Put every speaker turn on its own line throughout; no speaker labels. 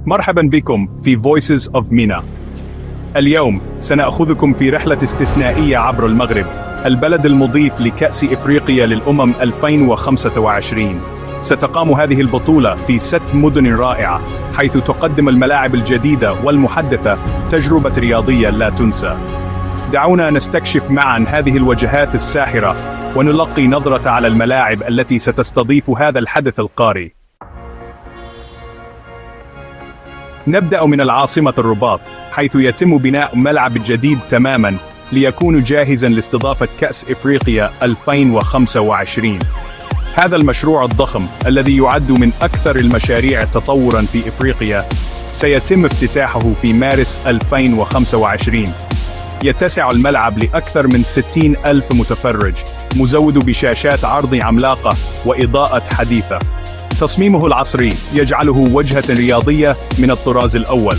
مرحبا بكم في Voices of MENA. اليوم سنأخذكم في رحلة استثنائية عبر المغرب، البلد المضيف لكأس إفريقيا للأمم 2025. ستقام هذه البطولة في 6 مدن رائعة، حيث تقدم الملاعب الجديدة والمحدثة تجربة رياضية لا تنسى. دعونا نستكشف معا هذه الوجهات الساحرة ونلقي نظرة على الملاعب التي ستستضيف هذا الحدث القاري. نبدأ من العاصمة الرباط، حيث يتم بناء ملعب جديد تماماً ليكون جاهزاً لاستضافة كأس إفريقيا 2025. هذا المشروع الضخم الذي يعد من أكثر المشاريع تطوراً في إفريقيا سيتم افتتاحه في مارس 2025. يتسع الملعب لأكثر من 60,000 متفرج، مزود بشاشات عرض عملاقة وإضاءة حديثة. تصميمه العصري يجعله وجهة رياضية من الطراز الأول.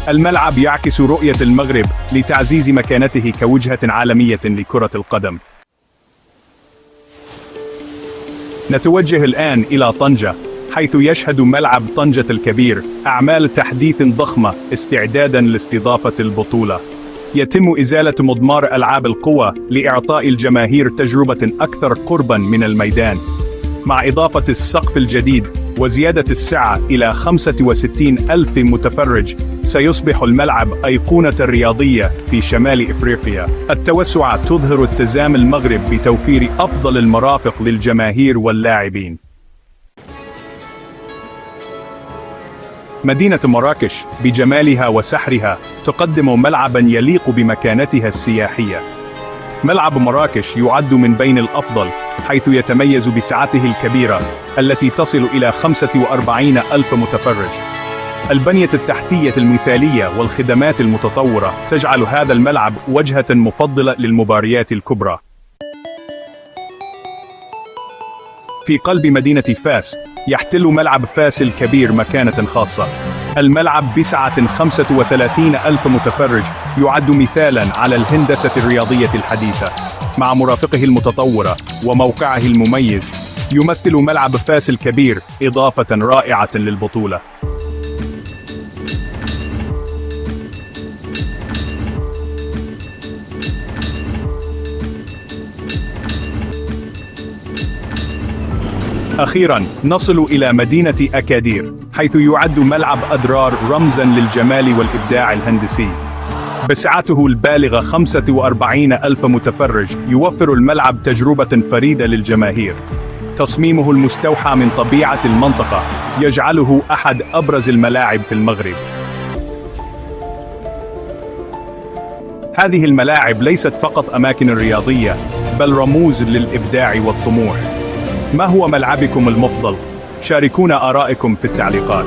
الملعب يعكس رؤية المغرب لتعزيز مكانته كوجهة عالمية لكرة القدم. نتوجه الآن إلى طنجة، حيث يشهد ملعب طنجة الكبير أعمال تحديث ضخمة استعداداً لاستضافة البطولة. يتم إزالة مضمار ألعاب القوى لإعطاء الجماهير تجربة أكثر قرباً من الميدان. مع إضافة السقف الجديد وزيادة السعة إلى 65,000 متفرج، سيصبح الملعب أيقونة رياضية في شمال إفريقيا. التوسعات تظهر اتزان المغرب بتوفير أفضل المرافق للجماهير واللاعبين. مدينة مراكش بجمالها وسحرها تقدم ملعباً يليق بمكانتها السياحية. ملعب مراكش يعد من بين الأفضل، حيث يتميز بسعته الكبيرة التي تصل إلى 45,000 متفرج. البنية التحتية المثالية والخدمات المتطورة تجعل هذا الملعب وجهة مفضلة للمباريات الكبرى. في قلب مدينة فاس يحتل ملعب فاس الكبير مكانة خاصة. الملعب بسعة 35,000 متفرج يعد مثالاً على الهندسة الرياضية الحديثة. مع مرافقه المتطورة وموقعه المميز، يمثل ملعب فاس الكبير إضافة رائعة للبطولة. أخيراً نصل إلى مدينة أكادير، حيث يعد ملعب أدرار رمزاً للجمال والإبداع الهندسي. بسعته البالغة 45,000 متفرج، يوفر الملعب تجربة فريدة للجماهير. تصميمه المستوحى من طبيعة المنطقة يجعله أحد أبرز الملاعب في المغرب. هذه الملاعب ليست فقط أماكن رياضية، بل رموز للإبداع والطموح. ما هو ملعبكم المفضل؟ شاركونا آرائكم في التعليقات.